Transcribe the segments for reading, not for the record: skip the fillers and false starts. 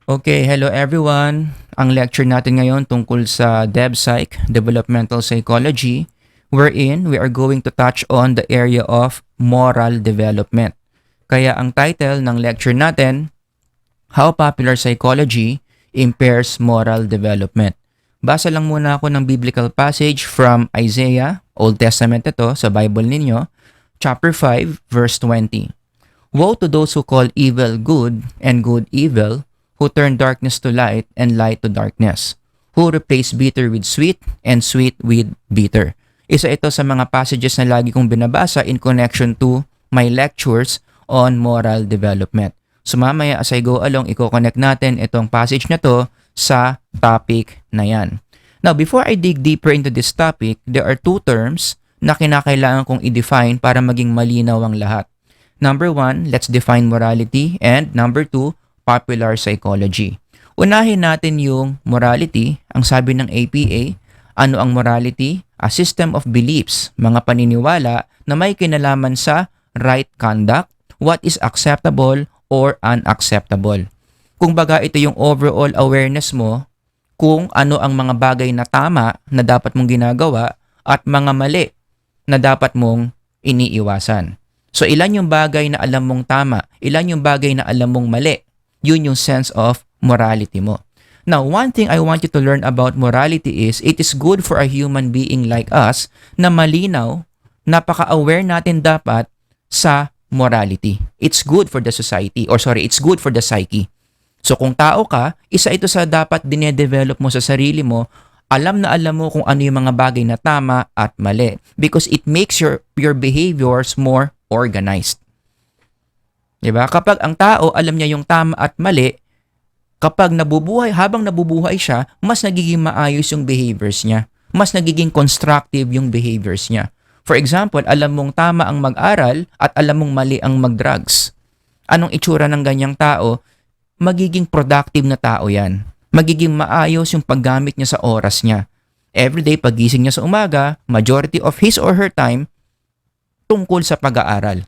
Okay, hello everyone. Ang lecture natin ngayon tungkol sa DevPsych, Developmental Psychology, wherein we are going to touch on the area of moral development. Kaya ang title ng lecture natin, How Popular Psychology Impairs Moral Development. Basa lang muna ako ng biblical passage from Isaiah, Old Testament ito, sa Bible ninyo, chapter 5, verse 20. Woe to those who call evil good and good evil, who turn darkness to light and light to darkness, who replace bitter with sweet and sweet with bitter. Isa ito sa mga passages na lagi kong binabasa in connection to my lectures on moral development. So mamaya as I go along, i-connect natin itong passage na to sa topic na yan. Now, before I dig deeper into this topic, there are two terms na kinakailangan kong i-define para maging malinaw ang lahat. Number one, let's define morality, and number two, popular psychology. Unahin natin yung morality. Ang sabi ng APA, ano ang morality? A system of beliefs, mga paniniwala na may kinalaman sa right conduct, what is acceptable or unacceptable. Kung baga ito yung overall awareness mo kung ano ang mga bagay na tama na dapat mong ginagawa at mga mali na dapat mong iniiwasan. So ilan yung bagay na alam mong tama, ilan yung bagay na alam mong mali. Yun yung sense of morality mo. Now, one thing I want you to learn about morality is it is good for a human being like us na malinaw, napaka-aware natin dapat sa morality. It's good for the society, it's good for the psyche. So kung tao ka, isa ito sa dapat dinedevelop mo sa sarili mo, alam mo kung ano yung mga bagay na tama at mali because it makes your behaviors more organized. Diba? Kapag ang tao alam niya yung tama at mali, habang nabubuhay siya, mas nagiging maayos yung behaviors niya. Mas nagiging constructive yung behaviors niya. For example, alam mong tama ang mag-aral at alam mong mali ang mag-drugs. Anong itsura ng ganyang tao? Magiging productive na tao yan. Magiging maayos yung paggamit niya sa oras niya. Everyday, pagising niya sa umaga, majority of his or her time, tungkol sa pag-aaral.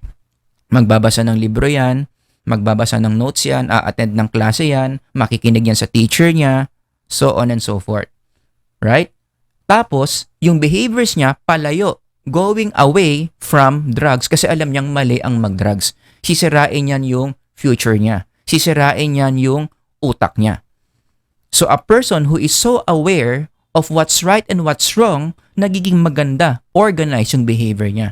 Magbabasa ng libro yan, magbabasa ng notes yan, a-attend ng klase yan, makikinig yan sa teacher niya, so on and so forth. Right? Tapos, yung behaviors niya palayo, going away from drugs kasi alam niyang mali ang mag-drugs. Sisirain yan yung future niya. Sisirain yan yung utak niya. So, a person who is so aware of what's right and what's wrong, nagiging maganda, organize yung behavior niya.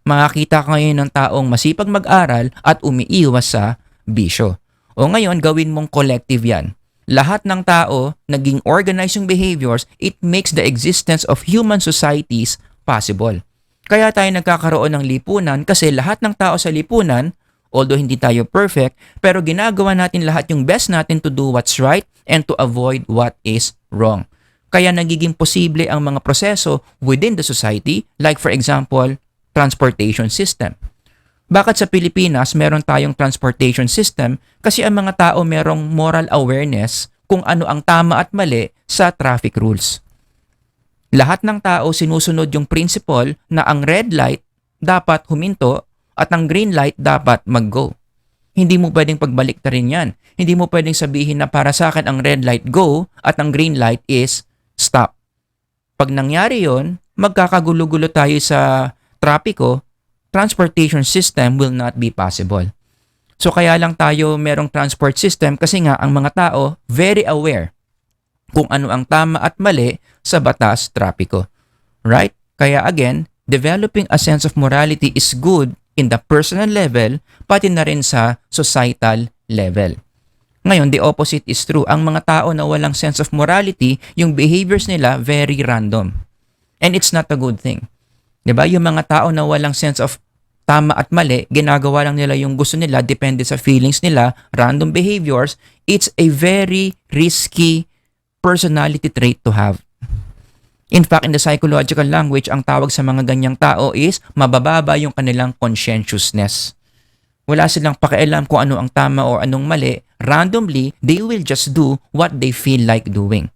Makakita ka ngayon ng taong masipag mag-aral at umiiwas sa bisyo. O ngayon, gawin mong collective yan. Lahat ng tao, naging organized yung behaviors, it makes the existence of human societies possible. Kaya tayo nagkakaroon ng lipunan kasi lahat ng tao sa lipunan, although hindi tayo perfect, pero ginagawa natin lahat yung best natin to do what's right and to avoid what is wrong. Kaya nagiging posible ang mga proseso within the society, like for example, transportation system. Bakit sa Pilipinas meron tayong transportation system? Kasi ang mga tao merong moral awareness kung ano ang tama at mali sa traffic rules. Lahat ng tao sinusunod yung principle na ang red light dapat huminto at ang green light dapat mag-go. Hindi mo pwedeng pagbaliktarin yan. Hindi mo pwedeng sabihin na para sa akin ang red light go at ang green light is stop. Pag nangyari yon, magkakagulo-gulo tayo sa trapiko, transportation system will not be possible. So kaya lang tayo merong transport system kasi nga ang mga tao very aware kung ano ang tama at mali sa batas trapiko. Right? Kaya again, developing a sense of morality is good in the personal level pati na rin sa societal level. Ngayon, the opposite is true. Ang mga tao na walang sense of morality, yung behaviors nila very random. And it's not a good thing. Diba? Yung mga tao na walang sense of tama at mali, ginagawa lang nila yung gusto nila, depende sa feelings nila, random behaviors, it's a very risky personality trait to have. In fact, in the psychological language, ang tawag sa mga ganyang tao is mabababa yung kanilang conscientiousness. Wala silang pakialam kung ano ang tama o anong mali. Randomly, they will just do what they feel like doing.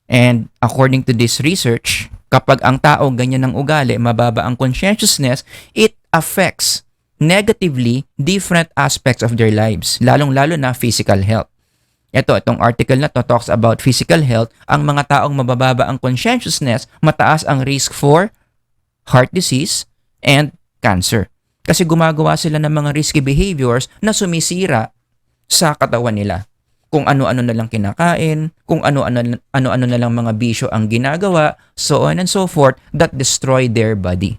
And according to this research, kapag ang tao ganyan ng ugali, mababa ang conscientiousness, it affects negatively different aspects of their lives, lalong-lalo na physical health. Itong article na to talks about physical health. Ang mga taong mabababa ang conscientiousness, mataas ang risk for heart disease and cancer. Kasi gumagawa sila ng mga risky behaviors na sumisira sa katawan nila. Kung ano-ano na lang kinakain, kung ano-ano na lang mga bisyo ang ginagawa, so on and so forth, that destroy their body.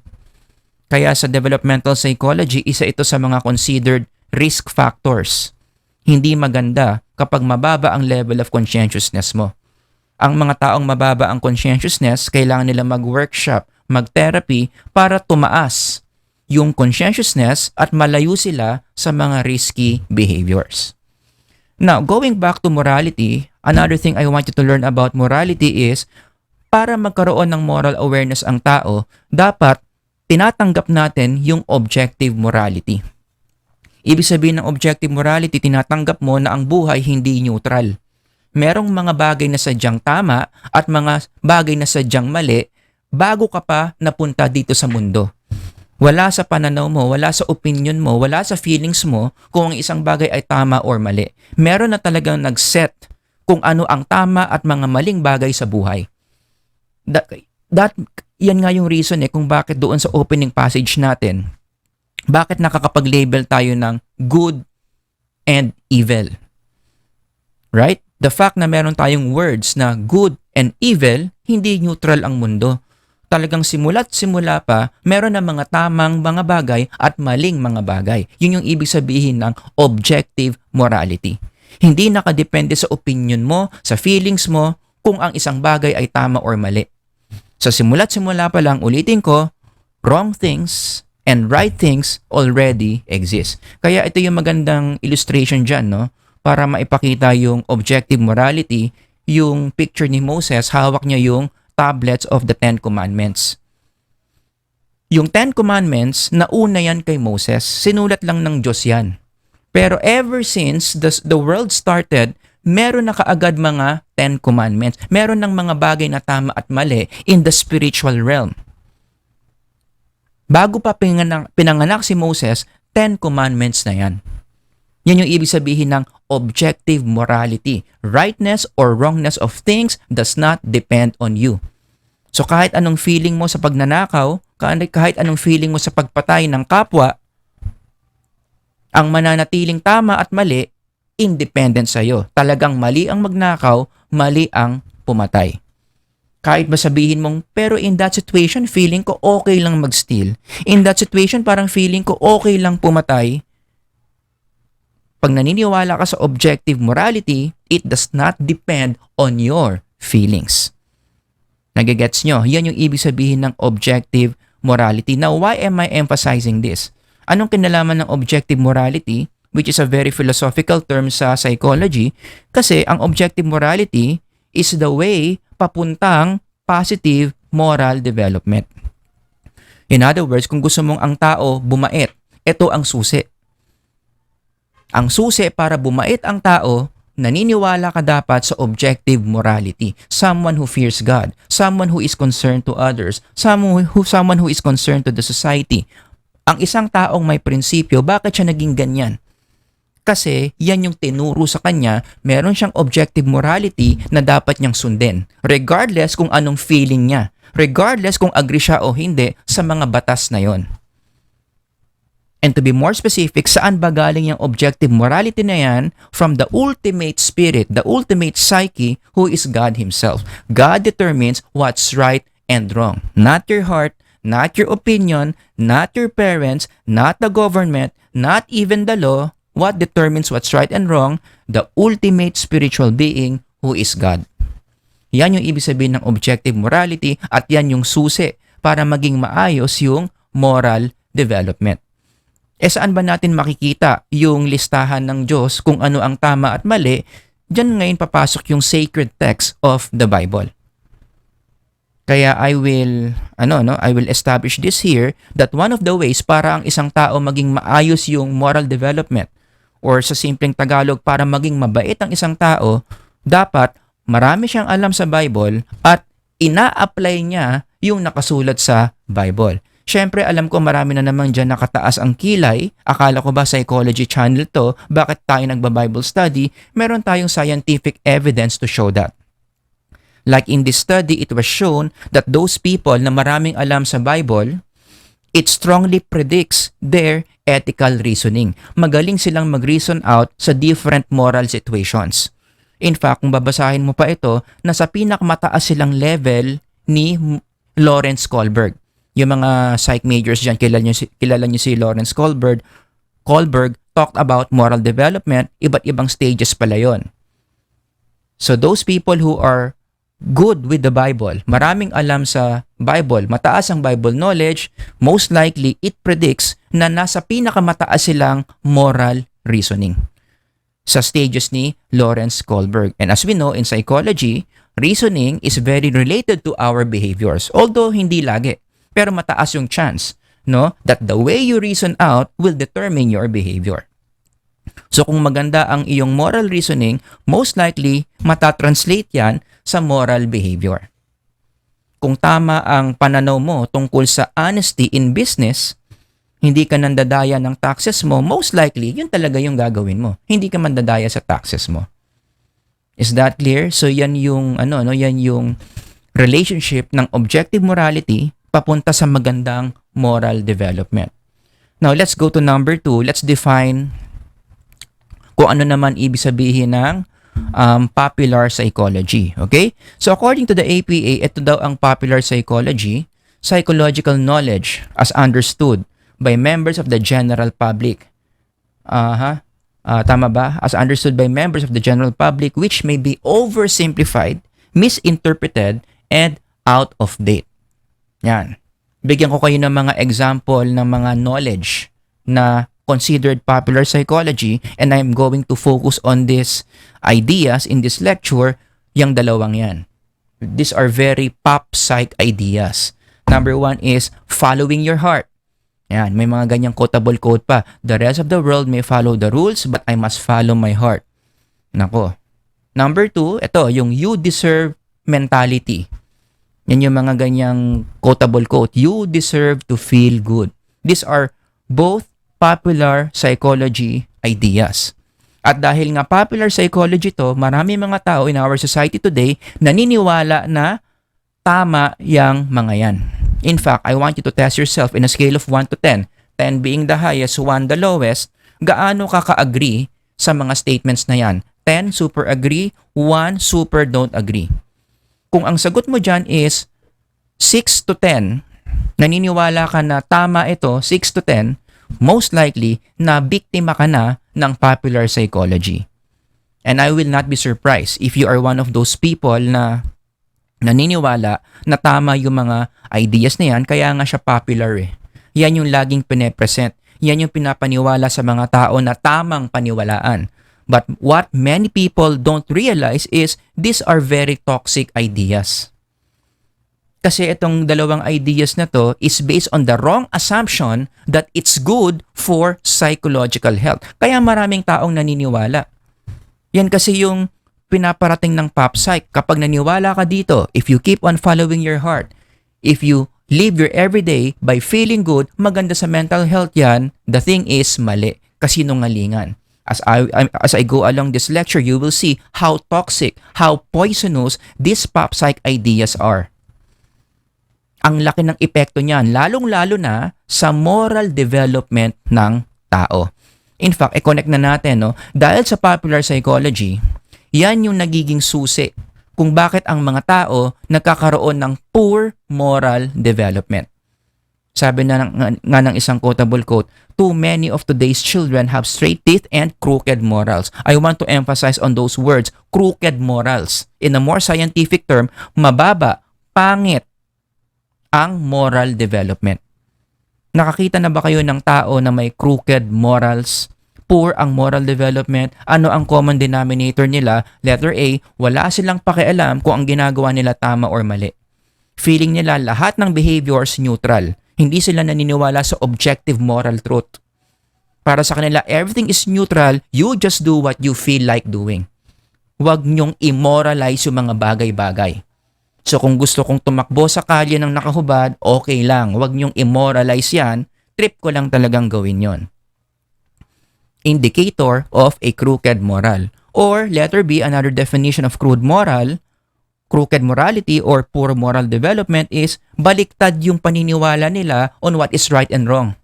Kaya sa developmental psychology, isa ito sa mga considered risk factors. Hindi maganda kapag mababa ang level of conscientiousness mo. Ang mga taong mababa ang conscientiousness, kailangan nila mag-workshop, mag-therapy para tumaas yung conscientiousness at malayo sila sa mga risky behaviors. Now, going back to morality, another thing I want you to learn about morality is para magkaroon ng moral awareness ang tao, dapat tinatanggap natin yung objective morality. Ibig sabihin ng objective morality, tinatanggap mo na ang buhay hindi neutral. Merong mga bagay na sadyang tama at mga bagay na sadyang mali bago ka pa napunta dito sa mundo. Wala sa pananaw mo, wala sa opinion mo, wala sa feelings mo kung ang isang bagay ay tama or mali. Meron na talagang nag-set kung ano ang tama at mga maling bagay sa buhay. Yan nga yung reason kung bakit doon sa opening passage natin, bakit nakakapag-label tayo ng good and evil. Right? The fact na meron tayong words na good and evil, hindi neutral ang mundo. Talagang simula't simula pa, meron na mga tamang mga bagay at maling mga bagay. Yun yung ibig sabihin ng objective morality. Hindi nakadepende sa opinion mo, sa feelings mo, kung ang isang bagay ay tama or mali. Sa simula't simula pa lang, ulitin ko, wrong things and right things already exist. Kaya ito yung magandang illustration dyan, no? Para maipakita yung objective morality, yung picture ni Moses, hawak niya yung tablets of the Ten Commandments. Yung Ten Commandments, nauna yan kay Moses, sinulat lang ng Diyos yan. Pero ever since the world started, meron na kaagad mga Ten Commandments. Meron ng mga bagay na tama at mali in the spiritual realm. Bago pa pinanganak si Moses, 10 commandments na yan. Yan yung ibig sabihin ng objective morality. Rightness or wrongness of things does not depend on you. So kahit anong feeling mo sa pagnanakaw, kahit anong feeling mo sa pagpatay ng kapwa, ang mananatiling tama at mali, independent sa'yo. Talagang mali ang magnakaw, mali ang pumatay. Kahit ba sabihin mong, pero in that situation, feeling ko okay lang mag-steal. In that situation, parang feeling ko okay lang pumatay. Pag naniniwala ka sa objective morality, it does not depend on your feelings. Nagigets nyo? Yan yung ibig sabihin ng objective morality. Now, why am I emphasizing this? Anong kinalaman ng objective morality, which is a very philosophical term sa psychology? Kasi ang objective morality is the way papuntang positive moral development. In other words, kung gusto mong ang tao bumait, ito ang susi. Ang susi para bumait ang tao, naniniwala ka dapat sa objective morality. Someone who fears God, someone who is concerned to others, someone who is concerned to the society. Ang isang taong may prinsipyo, bakit siya naging ganyan? Kasi yan yung tinuro sa kanya, meron siyang objective morality na dapat niyang sundin. Regardless kung anong feeling niya. Regardless kung agree siya o hindi sa mga batas na yon. And to be more specific, saan ba galing yung objective morality na yan? From the ultimate spirit, the ultimate psyche, who is God Himself. God determines what's right and wrong. Not your heart, not your opinion, not your parents, not the government, not even the law. What determines what's right and wrong? The ultimate spiritual being who is God. Yan yung ibig sabihin ng objective morality at yan yung susi para maging maayos yung moral development. Saan ba natin makikita yung listahan ng Diyos kung ano ang tama at mali? Diyan ngayon papasok yung sacred text of the Bible. Kaya I will establish this here that one of the ways para ang isang tao maging maayos yung moral development or sa simpleng Tagalog para maging mabait ang isang tao, dapat marami siyang alam sa Bible at ina-apply niya yung nakasulat sa Bible. Siyempre, alam ko marami na naman dyan nakataas ang kilay. Akala ko ba psychology channel to? Bakit tayo nagba-Bible study? Meron tayong scientific evidence to show that. Like in this study, it was shown that those people na maraming alam sa Bible, it strongly predicts their ethical reasoning. Magaling silang mag-reason out sa different moral situations. In fact, kung babasahin mo pa ito, nasa pinakamataas silang level ni Lawrence Kohlberg. Yung mga psych majors dyan, kilala nyo si Lawrence Kohlberg. Kohlberg talked about moral development, iba't ibang stages pala yon. So those people who are good with the Bible, maraming alam sa Bible, mataas ang Bible knowledge, most likely it predicts na nasa pinakamataas silang moral reasoning sa stages ni Lawrence Kohlberg. And as we know in psychology, reasoning is very related to our behaviors, although hindi lagi. Pero mataas yung chance, no, that the way you reason out will determine your behavior. So kung maganda ang iyong moral reasoning, most likely matatranslate yan sa moral behavior. Kung tama ang pananaw mo tungkol sa honesty in business, hindi ka nandadaya ng taxes mo, most likely yun talaga yung gagawin mo. Hindi ka mandadaya sa taxes mo. Is that clear? So yan yung yan yung relationship ng objective morality papunta sa magandang moral development. Now, let's go to number 2. Let's define kung ano naman ibig sabihin ng popular psychology. Okay? So, according to the APA, ito daw ang popular psychology, psychological knowledge as understood by members of the general public. Tama ba? As understood by members of the general public which may be oversimplified, misinterpreted, and out of date. Yan. Bigyan ko kayo ng mga example ng mga knowledge na considered popular psychology, and I'm going to focus on these ideas in this lecture, yung dalawang yan. These are very pop psych ideas. Number 1 is following your heart. Yan, may mga ganyang quotable quote pa. The rest of the world may follow the rules, but I must follow my heart. Nako. Number 2, ito, yung you deserve mentality. Yan yung mga ganyang quotable quote. You deserve to feel good. These are both popular psychology ideas. At dahil nga popular psychology to, marami mga tao in our society today naniniwala na tama yang mga yan. In fact, I want you to test yourself in a scale of 1 to 10. 10 being the highest, 1 the lowest. Gaano ka ka-agree sa mga statements na yan? 10 super agree, 1 super don't agree. Kung ang sagot mo dyan is 6 to 10, naniniwala ka na tama ito, 6 to 10, most likely na biktima ka na ng popular psychology. And I will not be surprised if you are one of those people na naniniwala na tama yung mga ideas na yan, kaya nga siya popular eh. Yan yung laging pine-present. Yan yung pinapaniwala sa mga tao na tamang paniwalaan. But what many people don't realize is these are very toxic ideas. Kasi itong dalawang ideas na to is based on the wrong assumption that it's good for psychological health. Kaya maraming taong naniniwala. Yan kasi yung pinaparating ng pop psych. Kapag naniwala ka dito, if you keep on following your heart, if you live your everyday by feeling good, maganda sa mental health yan, the thing is mali. Kasinungalingan. As I go along this lecture, you will see how toxic, how poisonous these pop psych ideas are. Ang laki ng epekto niyan, lalong-lalo na sa moral development ng tao. In fact, i-connect na natin, no? Dahil sa popular psychology, yan yung nagiging susi kung bakit ang mga tao nagkakaroon ng poor moral development. Sabi na nga ng isang quotable quote, too many of today's children have straight teeth and crooked morals. I want to emphasize on those words, crooked morals. In a more scientific term, mababa, pangit ang moral development. Nakakita na ba kayo ng tao na may crooked morals? Poor ang moral development. Ano ang common denominator nila? Letter A, wala silang pakialam kung ang ginagawa nila tama or mali. Feeling nila lahat ng behaviors neutral. Hindi sila naniniwala sa objective moral truth. Para sa kanila, everything is neutral. You just do what you feel like doing. Huwag niyong immoralize yung mga bagay-bagay. So kung gusto kong tumakbo sa kalye ng nakahubad, okay lang. Huwag niyong immoralize yan. Trip ko lang talagang gawin yon. Indicator of a crooked moral. Or letter B, another definition of crooked morality or poor moral development is baliktad yung paniniwala nila on what is right and wrong.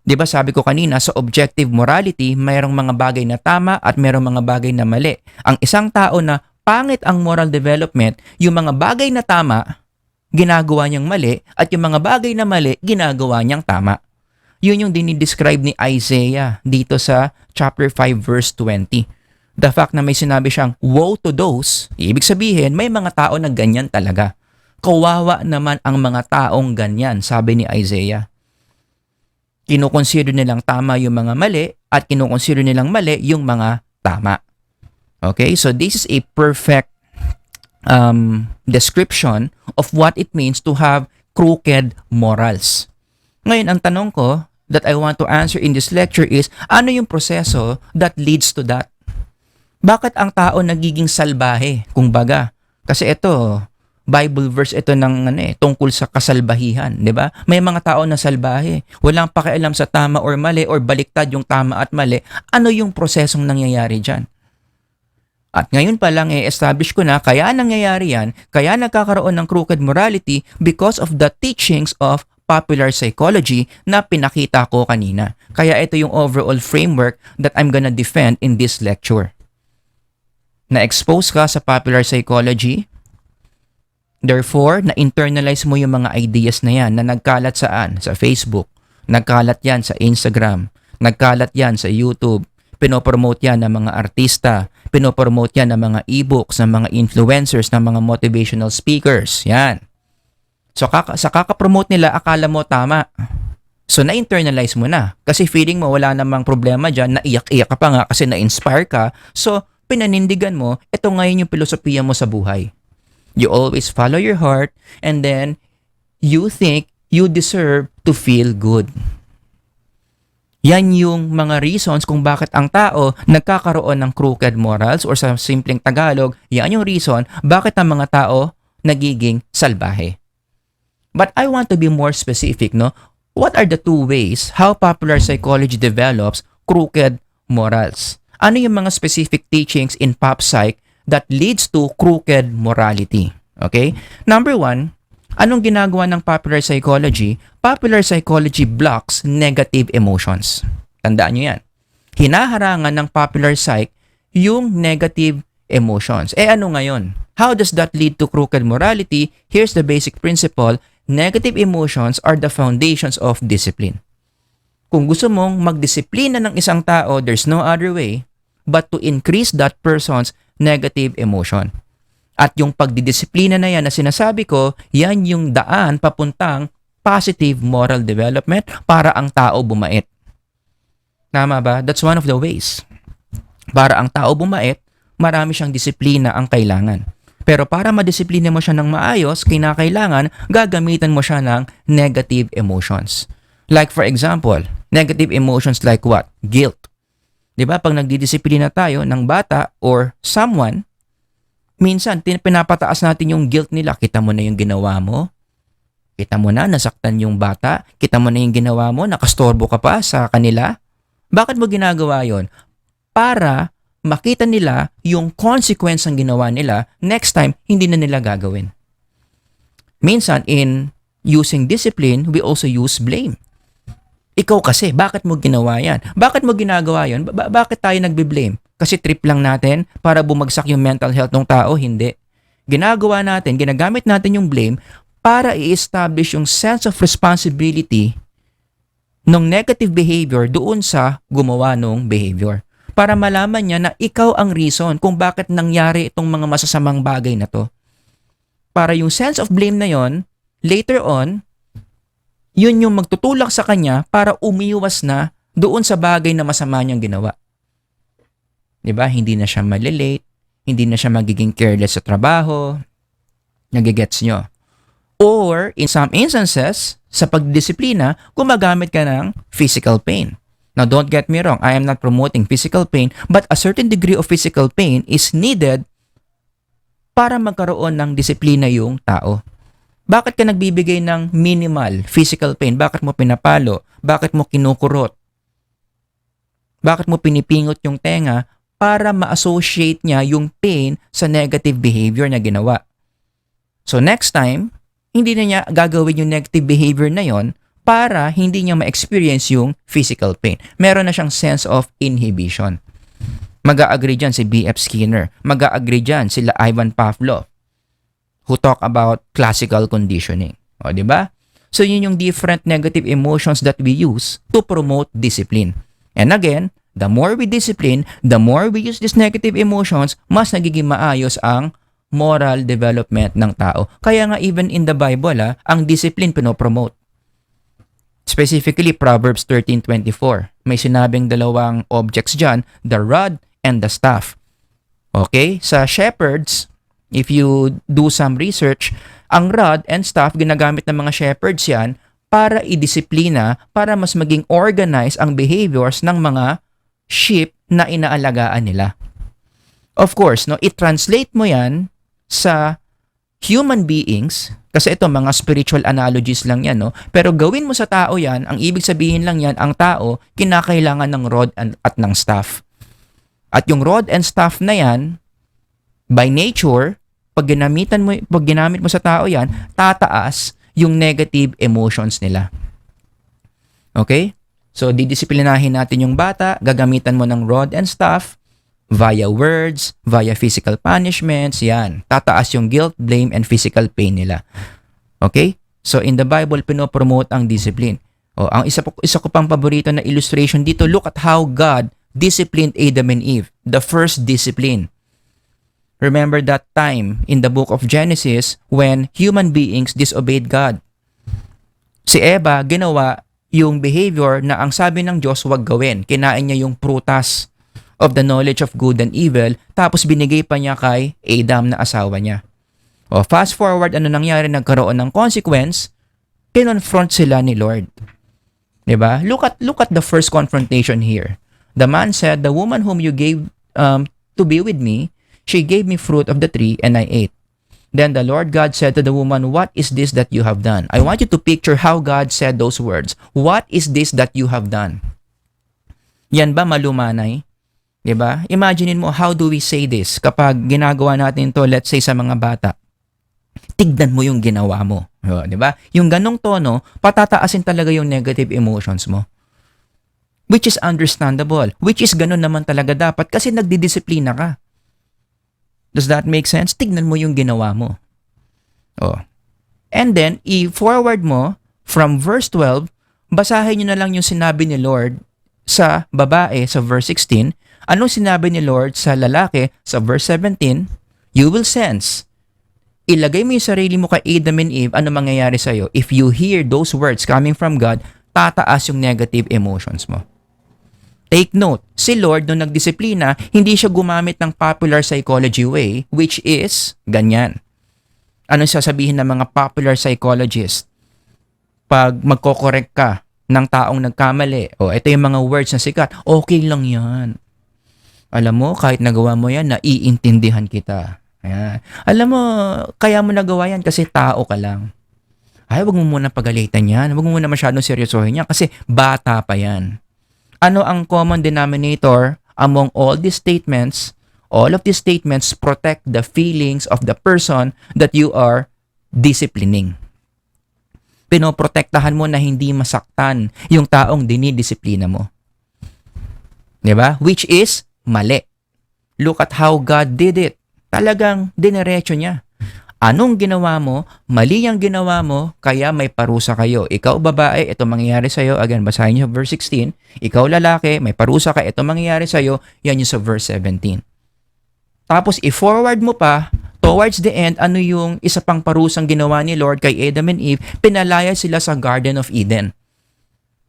'Di ba sabi ko kanina, sa objective morality, mayroong mga bagay na tama at mayroong mga bagay na mali. Ang isang tao na pangit ang moral development, yung mga bagay na tama, ginagawa niyang mali, at yung mga bagay na mali, ginagawa niyang tama. Yun yung dinidescribe ni Isaiah dito sa chapter 5 verse 20. The fact na may sinabi siyang, woe to those, ibig sabihin, may mga tao na ganyan talaga. Kawawa naman ang mga taong ganyan, sabi ni Isaiah. Kinukonsider nilang tama yung mga mali at kinukonsider nilang mali yung mga tama. Okay, so this is a perfect description of what it means to have crooked morals. Ngayon, ang tanong ko that I want to answer in this lecture is, ano yung proseso that leads to that? Bakit ang tao nagiging salbahe? Kumbaga, kasi ito, Bible verse ito ng tungkol sa kasalbahihan, 'di ba? May mga tao na salbahe, walang pakialam sa tama or mali or baliktad yung tama at mali. Ano yung prosesong nangyayari diyan? At ngayon pa lang establish ko na kaya nangyayari yan, kaya nagkakaroon ng crooked morality because of the teachings of popular psychology na pinakita ko kanina. Kaya ito yung overall framework that I'm gonna defend in this lecture. Na-expose ka sa popular psychology, therefore, na-internalize mo yung mga ideas na yan na nagkalat saan? Sa Facebook, nagkalat yan sa Instagram, nagkalat yan sa YouTube, pinopromote yan ng mga artista, pinopromote yan ng mga e-books, ng mga influencers, ng mga motivational speakers. Yan. So, sa kakapromote nila, akala mo tama. So, na-internalize mo na. Kasi feeling mo wala namang problema dyan, naiyak-iyak ka pa nga kasi na-inspire ka. So, pinanindigan mo, ito ngayon yung filosofiya mo sa buhay. You always follow your heart and then you think you deserve to feel good. Yan yung mga reasons kung bakit ang tao nagkakaroon ng crooked morals or sa simpleng Tagalog, yan yung reason bakit ang mga tao nagiging salbahe. But I want to be more specific, no? What are the two ways how popular psychology develops crooked morals? Ano yung mga specific teachings in pop psych that leads to crooked morality? Okay? Number one, anong ginagawa ng popular psychology? Popular psychology blocks negative emotions. Tandaan nyo yan. Hinaharangan ng popular psych yung negative emotions. Ano ngayon? How does that lead to crooked morality? Here's the basic principle. Negative emotions are the foundations of discipline. Kung gusto mong magdisiplina ng isang tao, there's no other way but to increase that person's negative emotion. At yung pagdidisiplina na yan na sinasabi ko, yan yung daan papuntang positive moral development para ang tao bumait. Tama ba? That's one of the ways. Para ang tao bumait, marami siyang disiplina ang kailangan. Pero para madisiplina mo siya ng maayos, kinakailangan gagamitan mo siya ng negative emotions. Like for example, negative emotions like what? Guilt. 'Di ba? Pag nagdidisiplina tayo ng bata or someone, minsan pinapataas natin yung guilt nila. Kita mo na yung ginawa mo. Kita mo na nasaktan yung bata. Kita mo na yung ginawa mo, nakastorbo ka pa sa kanila. Bakit mo ginagawa yon? Para makita nila yung consequence ng ginawa nila, next time, hindi na nila gagawin. Minsan, in using discipline, we also use blame. Ikaw kasi, bakit mo ginawa yan? Bakit mo ginagawa yan? Bakit tayo nagbe-blame? Kasi trip lang natin para bumagsak yung mental health ng tao? Hindi. Ginagawa natin, ginagamit natin yung blame para i-establish yung sense of responsibility ng negative behavior doon sa gumawa ng behavior. Para malaman niya na ikaw ang reason kung bakit nangyari itong mga masasamang bagay na to. Para yung sense of blame na yon, later on, yun yung magtutulak sa kanya para umiwas na doon sa bagay na masama niyang ginawa. Diba? Hindi na siya malilate, hindi na siya magiging careless sa trabaho. Nagigets nyo? Or, in some instances, sa pagdisiplina, gumagamit ka ng physical pain. Now, don't get me wrong, I am not promoting physical pain, but a certain degree of physical pain is needed para magkaroon ng disiplina yung tao. Bakit ka nagbibigay ng minimal physical pain? Bakit mo pinapalo? Bakit mo kinukurot? Bakit mo pinipingot yung tenga? Para ma-associate niya yung pain sa negative behavior na ginawa. So next time, hindi na niya gagawin yung negative behavior na yon para hindi niya ma-experience yung physical pain. Meron na siyang sense of inhibition. Mag-a-agree dyan si B.F. Skinner. Mag-a-agree dyan sila Ivan Pavlov who talk about classical conditioning. O, di ba? So, yun yung different negative emotions that we use to promote discipline. And again, the more we discipline, the more we use these negative emotions, mas nagiging maayos ang moral development ng tao. Kaya nga even in the Bible, ang discipline pinopromote. Specifically, Proverbs 13:24. May sinabing dalawang objects dyan, the rod and the staff. Okay? Sa shepherds, if you do some research, ang rod and staff ginagamit ng mga shepherds yan para idisiplina, para mas maging organized ang behaviors ng mga sheep na inaalagaan nila. Of course, no, i-translate mo yan sa human beings, kasi ito mga spiritual analogies lang yan, no? Pero gawin mo sa tao yan, ang ibig sabihin lang yan, ang tao kinakailangan ng rod at ng staff. At yung rod and staff na yan, by nature, pag ginamit mo sa tao yan, tataas yung negative emotions nila. Okay? So, didisiplinahin natin yung bata, gagamitan mo ng rod and staff, via words, via physical punishments, yan. Tataas yung guilt, blame, and physical pain nila. Okay? So, in the Bible, pinopromote ang discipline. O, ang isa ko pang paborito na illustration dito, look at how God disciplined Adam and Eve. The first discipline. Remember that time in the book of Genesis when human beings disobeyed God. Si Eva, ginawa yung behavior na ang sabi ng Diyos wag gawin. Kinain niya yung prutas of the knowledge of good and evil, tapos binigay pa niya kay Adam na asawa niya. O fast forward, ano nangyari? Nagkaroon ng consequence, kinonfront sila ni Lord. Diba? Look at the first confrontation here. The man said, the woman whom you gave to be with me, she gave me fruit of the tree and I ate. Then the Lord God said to the woman, what is this that you have done? I want you to picture how God said those words. What is this that you have done? Yan ba malumanay? Diba? Imaginein mo, how do we say this kapag ginagawa natin to, let's say sa mga bata? Tignan mo yung ginawa mo. Diba? Yung ganong tono, patataasin talaga yung negative emotions mo. Which is understandable. Which is ganon naman talaga dapat kasi nagdidisiplina ka. Does that make sense? Tignan mo yung ginawa mo. Oh. And then, i-forward mo from verse 12, basahin nyo na lang yung sinabi ni Lord sa babae sa verse 16. Anong sinabi ni Lord sa lalaki sa verse 17? You will sense. Ilagay mo yung sarili mo kay Adam and Eve, ano mangyayari sa'yo? If you hear those words coming from God, tataas yung negative emotions mo. Take note, si Lord nung nagdisiplina, hindi siya gumamit ng popular psychology way, which is ganyan. Anong sasabihin ng mga popular psychologists? Pag magko-correct ka ng taong nagkamali, ito yung mga words na sikat, okay lang yan. Alam mo, kahit nagawa mo yan, naiintindihan kita. Ayan. Alam mo, kaya mo nagawa yan kasi tao ka lang. Ay, wag mo muna pagalitan yan. Wag mo muna masyadong seryosohin yan kasi bata pa yan. Ano ang common denominator among all these statements? All of these statements protect the feelings of the person that you are disciplining. Pinoprotektahan mo na hindi masaktan yung taong dinidisiplina mo. Diba? Which is mali. Look at how God did it. Talagang dinerecho niya. Anong ginawa mo? Mali ang ginawa mo, kaya may parusa kayo. Ikaw babae, ito mangyayari sa'yo. Again, basahin niyo verse 16. Ikaw lalaki, may parusa ka, ito mangyayari sa'yo. Yan yung sa verse 17. Tapos, i-forward mo pa, towards the end, ano yung isa pang parusang ginawa ni Lord kay Adam and Eve? Pinalaya sila sa Garden of Eden.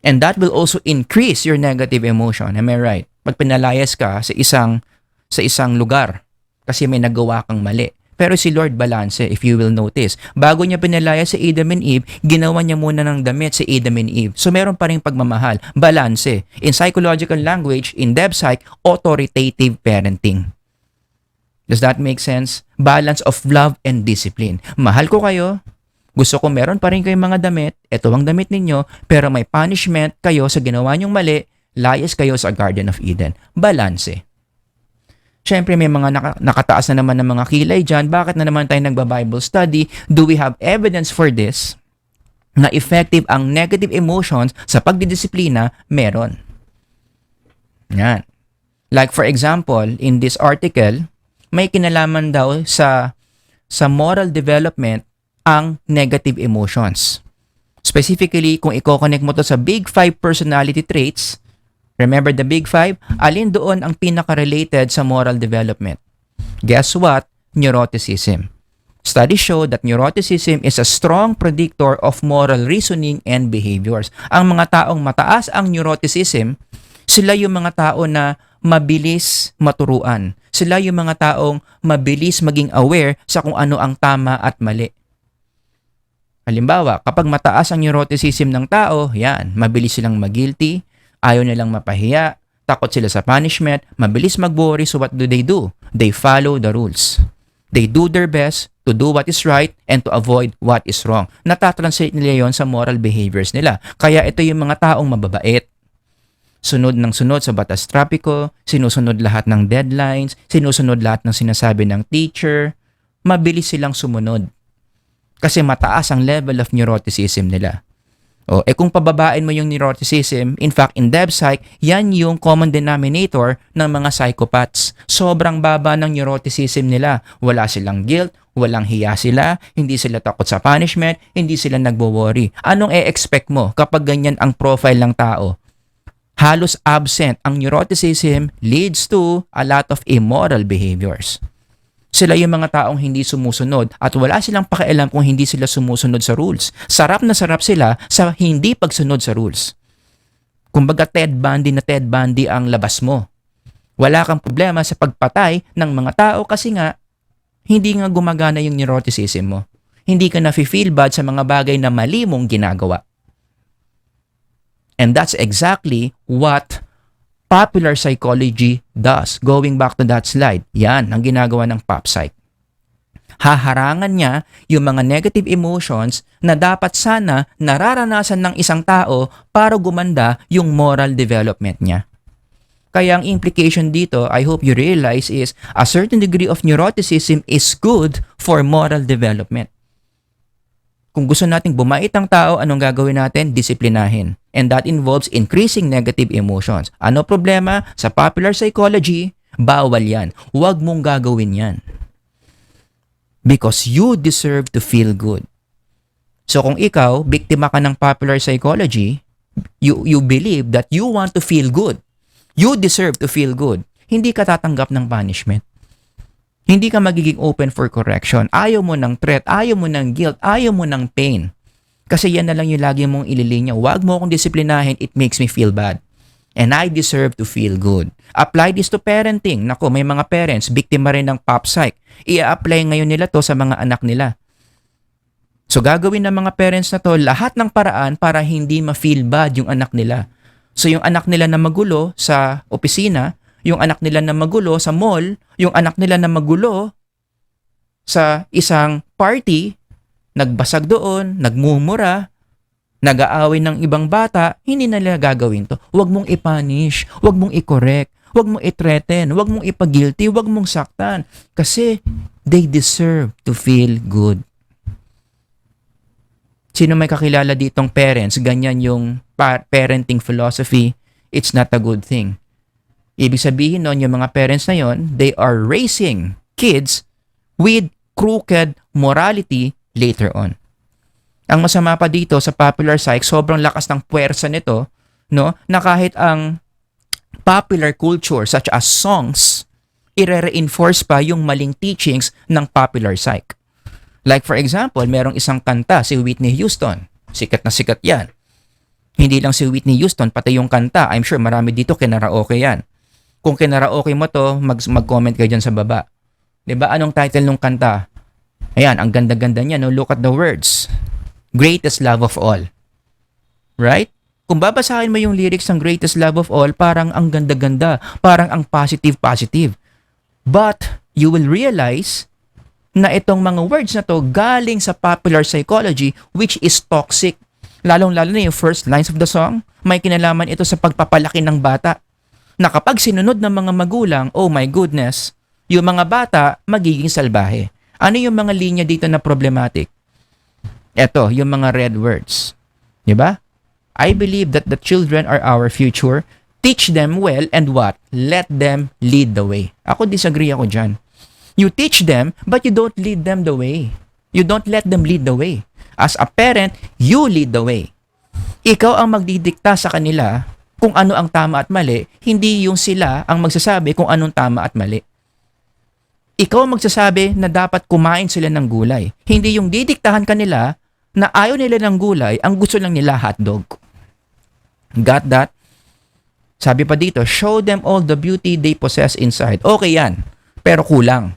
And that will also increase your negative emotion. Am I right? Pag pinalayas ka sa isang lugar, kasi may nagawa kang mali. Pero si Lord balance, if you will notice. Bago niya pinalaya si Adam and Eve, ginawa niya muna ng damit si Adam and Eve. So meron pa rin pagmamahal. Balance. In psychological language, in DevPsych, authoritative parenting. Does that make sense? Balance of love and discipline. Mahal ko kayo. Gusto ko meron pa rin kayong mga damit. Ito ang damit ninyo. Pero may punishment kayo sa ginawa nyong mali. Layas kayo sa Garden of Eden. Balanse. Siyempre may mga nakataas na naman ng mga kilay dyan. Bakit na naman tayo nagba-Bible study? Do we have evidence for this? Na effective ang negative emotions sa pagdidisiplina? Meron. Yan. Like for example, in this article, may kinalaman daw sa moral development ang negative emotions. Specifically, kung i-connect mo to sa Big 5 personality traits, remember the Big 5? Alin doon ang pinaka-related sa moral development? Guess what? Neuroticism. Studies show that neuroticism is a strong predictor of moral reasoning and behaviors. Ang mga taong mataas ang neuroticism, sila yung mga tao na mabilis maturuan. Sila yung mga taong mabilis maging aware sa kung ano ang tama at mali. Halimbawa, kapag mataas ang neuroticism ng tao, yan, mabilis silang mag-guilty, ayaw nilang mapahiya, takot sila sa punishment, mabilis mag-worry, so what do? They follow the rules. They do their best to do what is right and to avoid what is wrong. Natatranslate nila yon sa moral behaviors nila. Kaya ito yung mga taong mababait. Sunod ng sunod sa batas trapiko, sinusunod lahat ng deadlines, sinusunod lahat ng sinasabi ng teacher, mabilis silang sumunod. Kasi mataas ang level of neuroticism nila. Kung pababain mo yung neuroticism, in fact, in DevPsych, yan yung common denominator ng mga psychopaths. Sobrang baba ng neuroticism nila. Wala silang guilt, walang hiya sila, hindi sila takot sa punishment, hindi sila nagwo-worry. Anong e-expect mo kapag ganyan ang profile ng tao? Halos absent ang neuroticism leads to a lot of immoral behaviors. Sila yung mga taong hindi sumusunod at wala silang pakialam kung hindi sila sumusunod sa rules. Sarap na sarap sila sa hindi pagsunod sa rules. Kumbaga Ted Bundy ang labas mo. Wala kang problema sa pagpatay ng mga tao kasi nga hindi nga gumagana yung neuroticism mo. Hindi ka na-feel bad sa mga bagay na mali mong ginagawa. And that's exactly what popular psychology does. Going back to that slide, yan ang ginagawa ng PopPsych. Haharangan niya yung mga negative emotions na dapat sana nararanasan ng isang tao para gumanda yung moral development niya. Kaya ang implication dito, I hope you realize, is a certain degree of neuroticism is good for moral development. Kung gusto nating bumait ang tao, anong gagawin natin? Disiplinahin. And that involves increasing negative emotions. Ano problema? Sa popular psychology, bawal yan. Huwag mong gagawin yan. Because you deserve to feel good. So kung ikaw, biktima ka ng popular psychology, you believe that you want to feel good. You deserve to feel good. Hindi ka tatanggap ng punishment. Hindi ka magiging open for correction. Ayaw mo ng threat, ayaw mo ng guilt, ayaw mo ng pain. Kasi yan na lang yung lagi mong ililinya. Huwag mo akong disiplinahin, it makes me feel bad. And I deserve to feel good. Apply this to parenting. Nako, may mga parents, biktima rin ng PopPsych. I-apply ngayon nila to sa mga anak nila. So gagawin ng mga parents na to lahat ng paraan para hindi ma-feel bad yung anak nila. So yung anak nila na magulo sa opisina, yung anak nila na magulo sa mall, yung anak nila na magulo sa isang party, nagbasag doon, nagmumura, nag-aaway ng ibang bata, hindi na nila gagawin to. Huwag mong i-punish, huwag mong i-correct, huwag mong i-threaten, huwag mong ipag-guilty, huwag mong saktan. Kasi they deserve to feel good. Sino may kakilala ditong parents, ganyan yung parenting philosophy, it's not a good thing. Ibig sabihin nun, yung mga parents na yon, they are raising kids with crooked morality later on. Ang masama pa dito sa popular psych, sobrang lakas ng puwersa nito, no, na kahit ang popular culture such as songs, ire-reinforce pa yung maling teachings ng popular psych. Like for example, merong isang kanta, si Whitney Houston. Sikat na sikat yan. Hindi lang si Whitney Houston, pati yung kanta, I'm sure marami dito kinaraoke yan. Kung kinaraoke mo to, mag-comment kayo dyan sa baba. 'Di ba? Anong title ng kanta? Ayan, ang ganda-ganda niya, no? Look at the words. Greatest love of all. Right? Kung babasahin mo yung lyrics ng Greatest Love of All, parang ang ganda-ganda, parang ang positive-positive. But you will realize na itong mga words na to galing sa popular psychology, which is toxic. Lalong-lalo na yung first lines of the song, may kinalaman ito sa pagpapalaki ng bata. Na kapag sinunod ng mga magulang, oh my goodness, yung mga bata magiging salbahe. Ano yung mga linya dito na problematic? Ito, yung mga red words. Diba? I believe that the children are our future. Teach them well and what? Let them lead the way. Ako disagree ako dyan. You teach them, but you don't lead them the way. You don't let them lead the way. As a parent, you lead the way. Ikaw ang magdidikta sa kanila kung ano ang tama at mali, hindi yung sila ang magsasabi kung anong tama at mali. Ikaw ang magsasabi na dapat kumain sila ng gulay. Hindi yung didiktahan kanila na ayaw nila ng gulay, ang gusto lang nila hotdog. Got that? Sabi pa dito, show them all the beauty they possess inside. Okay yan, pero kulang.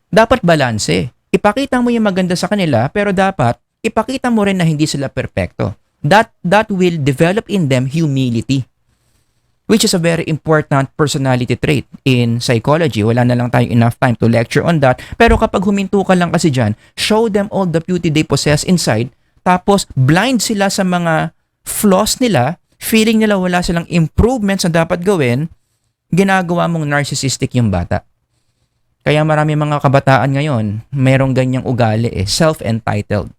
Dapat balanse. Ipakita mo yung maganda sa kanila, pero dapat ipakita mo rin na hindi sila perpekto. That will develop in them humility, which is a very important personality trait in psychology. Wala na lang tayong enough time to lecture on that. Pero kapag huminto ka lang kasi dyan, show them all the beauty they possess inside, tapos blind sila sa mga flaws nila, feeling nila wala silang improvements na dapat gawin, ginagawa mong narcissistic yung bata. Kaya marami mga kabataan ngayon, merong ganyang ugali self-entitled.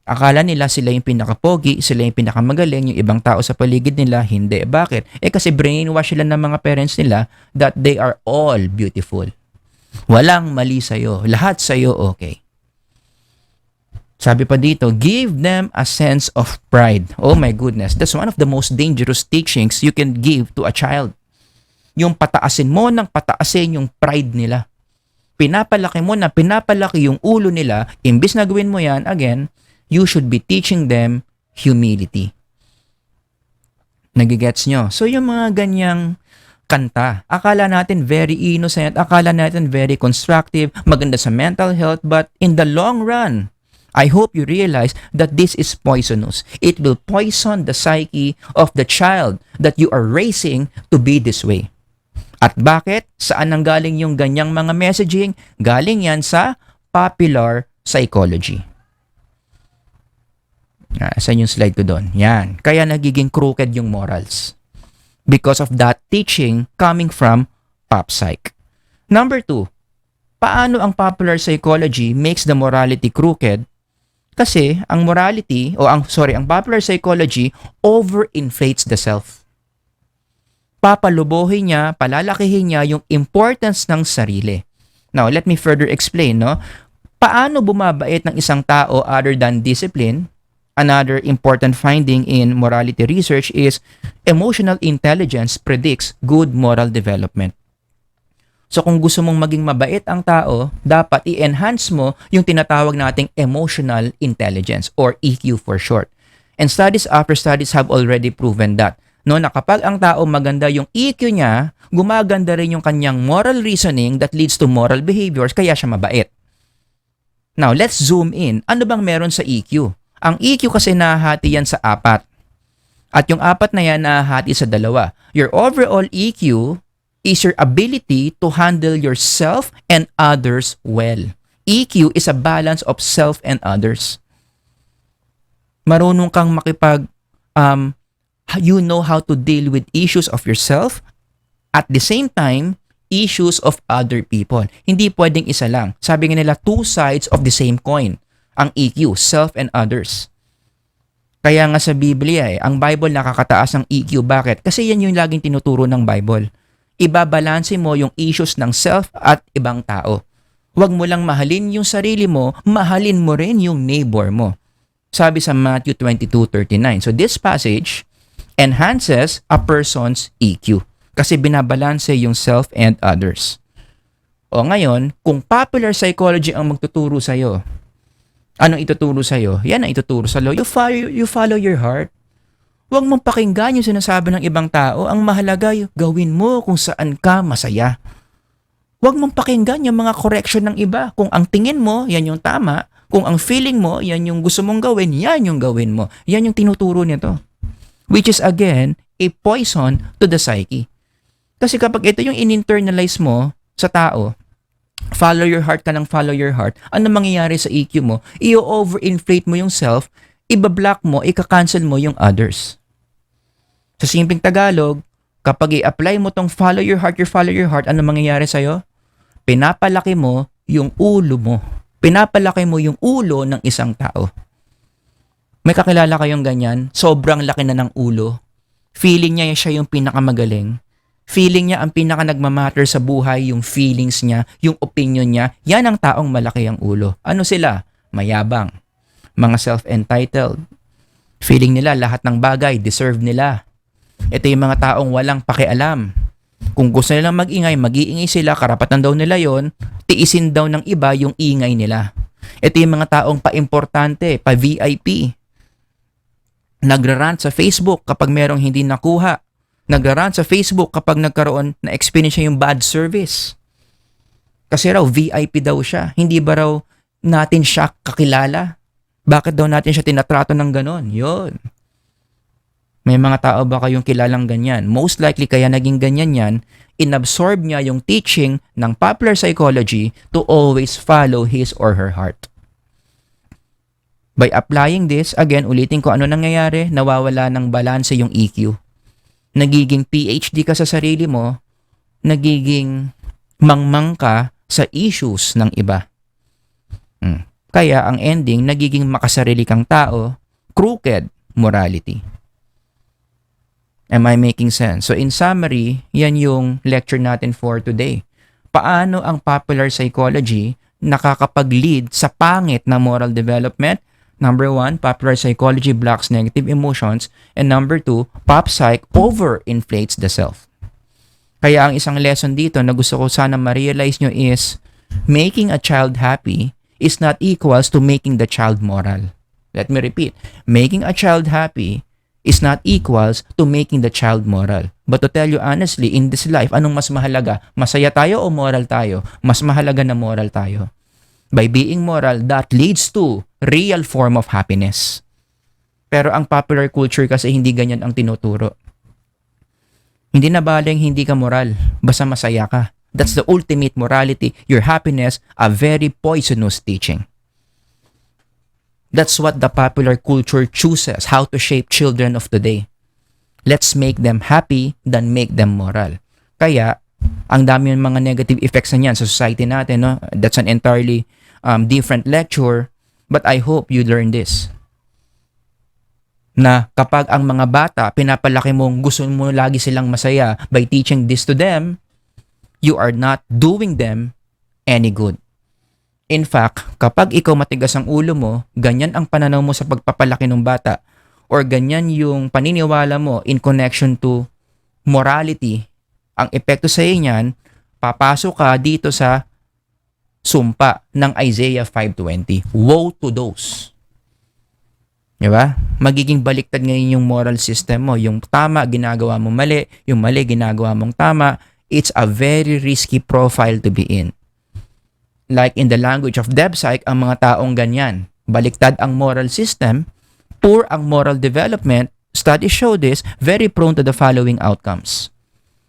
Akala nila sila yung pinakapogi, sila yung pinakamagaling, yung ibang tao sa paligid nila, hindi. Bakit? Kasi brainwash sila ng mga parents nila that they are all beautiful. Walang mali sa'yo. Lahat sa'yo okay. Sabi pa dito, give them a sense of pride. Oh my goodness, that's one of the most dangerous teachings you can give to a child. Yung pataasin mo ng pataasin yung pride nila. Pinapalaki mo na pinapalaki yung ulo nila, imbis na gawin mo yan, again, you should be teaching them humility. Nagigets nyo? So yung mga ganyang kanta, akala natin very innocent, akala natin very constructive, maganda sa mental health, but in the long run, I hope you realize that this is poisonous. It will poison the psyche of the child that you are raising to be this way. At bakit? Saan nang galing yung ganyang mga messaging? Galing yan sa popular psychology. Saan yung slide ko doon? Yan. Kaya nagiging crooked yung morals. Because of that teaching coming from pop psych. Number 2, paano ang popular psychology makes the morality crooked? Kasi ang popular psychology overinflates the self. Papalubuhin niya, palalakihin niya yung importance ng sarili. Now, let me further explain, no? Paano bumabait ng isang tao other than discipline? Another important finding in morality research is emotional intelligence predicts good moral development. So kung gusto mong maging mabait ang tao, dapat i-enhance mo yung tinatawag nating emotional intelligence or EQ for short. And studies after studies have already proven that. No, na kapag ang tao maganda yung EQ niya, gumaganda rin yung kanyang moral reasoning that leads to moral behaviors, kaya siya mabait. Now, let's zoom in. Ano bang meron sa EQ? Ang EQ kasi nahahati yan sa 4. At yung 4 na yan nahahati sa 2. Your overall EQ is your ability to handle yourself and others well. EQ is a balance of self and others. Marunong kang you know how to deal with issues of yourself, at the same time, issues of other people. Hindi pwedeng isa lang. Sabi nga nila, 2 sides of the same coin. Ang EQ, self and others. Kaya nga sa Biblia, ang Bible nakakataas ng EQ. Bakit? Kasi yan yung laging tinuturo ng Bible. Ibabalanse mo yung issues ng self at ibang tao. Huwag mo lang mahalin yung sarili mo, mahalin mo rin yung neighbor mo. Sabi sa Matthew 22:39. So this passage enhances a person's EQ kasi binabalanse yung self and others. O ngayon, kung popular psychology ang magtuturo sa'yo, anong ituturo sa'yo? Yan ang ituturo sa'yo. You follow your heart. Huwag mong pakinggan yung sinasabi ng ibang tao. Ang mahalaga, gawin mo kung saan ka masaya. Huwag mong pakinggan yung mga correction ng iba. Kung ang tingin mo, yan yung tama. Kung ang feeling mo, yan yung gusto mong gawin, yan yung gawin mo. Yan yung tinuturo nito. Which is again, a poison to the psyche. Kasi kapag ito yung in-internalize mo sa tao, follow your heart ka ng follow your heart, ano mangyayari sa EQ mo? I-overinflate mo yung self, ibablock mo, ika-cancel mo yung others. Sa simpleng Tagalog, kapag i-apply mo tong follow your heart, ano mangyayari sa'yo? Pinapalaki mo yung ulo mo. Pinapalaki mo yung ulo ng isang tao. May kakilala kayong ganyan? Sobrang laki na ng ulo. Feeling niya siya yung pinakamagaling. Feeling niya ang pinaka nagmamatter sa buhay, yung feelings niya, yung opinion niya. Yan ang taong malaki ang ulo. Ano sila? Mayabang. Mga self-entitled. Feeling nila lahat ng bagay, deserve nila. Ito yung mga taong walang pakialam. Kung gusto nilang mag-ingay, mag-iingay sila, karapatan daw nila yon, tiisin daw ng iba yung ingay nila. Ito yung mga taong pa-importante, pa-VIP. Nagrarant sa Facebook kapag merong hindi nakuha. Nagrarant sa Facebook kapag nagkaroon na experience siya yung bad service. Kasi raw, VIP daw siya. Hindi ba raw natin siya kakilala? Bakit daw natin siya tinatrato ng ganon? Yun. May mga tao ba kayong kilalang ganyan? Most likely kaya naging ganyan yan, inabsorb niya yung teaching ng popular psychology to always follow his or her heart. By applying this, again, ulitin ko ano nangyayari, nawawala ng balanse yung EQ. Nagiging PhD ka sa sarili mo, nagiging mangmang ka sa issues ng iba. Kaya ang ending, nagiging makasarili kang tao, crooked morality. Am I making sense? So in summary, yan yung lecture natin for today. Paano ang popular psychology nakakapag-lead sa pangit na moral development? Number 1, popular psychology blocks negative emotions. And number 2, pop psych overinflates the self. Kaya ang isang lesson dito na gusto ko sana ma-realize nyo is making a child happy is not equals to making the child moral. Let me repeat. Making a child happy is not equals to making the child moral. But to tell you honestly, in this life, anong mas mahalaga? Masaya tayo o moral tayo? Mas mahalaga na moral tayo. By being moral, that leads to real form of happiness. Pero ang popular culture kasi hindi ganyan ang tinuturo. Hindi na baling hindi ka moral, basta masaya ka. That's the ultimate morality, your happiness, a very poisonous teaching. That's what the popular culture chooses, how to shape children of today. Let's make them happy than make them moral. Kaya, ang dami ng mga negative effects na yan sa society natin. No? That's an entirely different lecture. But I hope you learn this. Na kapag ang mga bata, pinapalaki mong gusto mo lagi silang masaya by teaching this to them, you are not doing them any good. In fact, kapag ikaw matigas ang ulo mo, ganyan ang pananaw mo sa pagpapalaki ng bata, or ganyan yung paniniwala mo in connection to morality, ang epekto sa iyo niyan, papasok ka dito sa sumpa ng Isaiah 5:20. Woe to those. Diba? Magiging baliktad ngayon yung moral system mo. Yung tama, ginagawa mo mali. Yung mali, ginagawa mong tama. It's a very risky profile to be in. Like in the language of DebPsych, ang mga taong ganyan, baliktad ang moral system, poor ang moral development, studies show this, very prone to the following outcomes.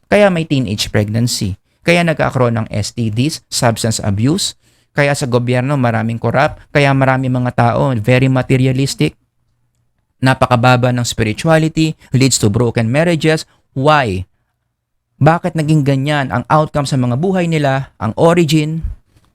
Kaya may teenage pregnancy. Kaya nagkakaroon ng STDs, substance abuse. Kaya sa gobyerno maraming corrupt. Kaya marami mga tao very materialistic. Napakababa ng spirituality, leads to broken marriages. Why? Bakit naging ganyan ang outcome sa mga buhay nila? Ang origin,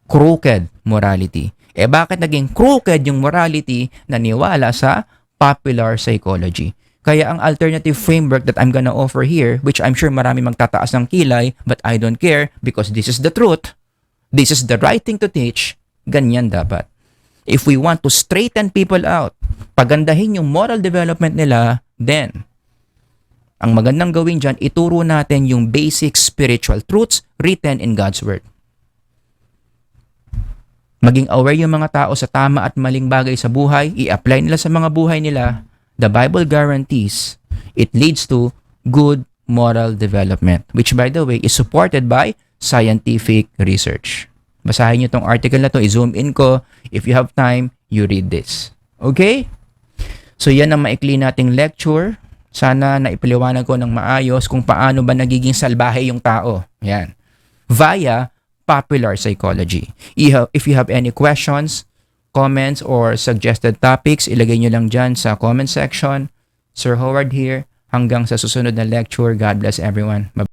crooked morality. Bakit naging crooked yung morality na niwala sa popular psychology? Kaya ang alternative framework that I'm gonna offer here, which I'm sure marami magtataas ng kilay, but I don't care because this is the truth. This is the right thing to teach. Ganyan dapat. If we want to straighten people out, pagandahin yung moral development nila, then ang magandang gawin dyan, ituro natin yung basic spiritual truths written in God's Word. Maging aware yung mga tao sa tama at maling bagay sa buhay, i-apply nila sa mga buhay nila. The Bible guarantees it leads to good moral development, which by the way is supported by scientific research. Basahin nyo tong article na to, i-zoom in ko. If you have time, you read this. Okay? So yan ang maikli nating lecture. Sana naipaliwanag ko ng maayos kung paano ba nagiging salbahe yung tao. Yan. Via popular psychology. If you have any questions, comments, or suggested topics, ilagay nyo lang dyan sa comment section. Sir Howard here. Hanggang sa susunod na lecture. God bless everyone. Bye.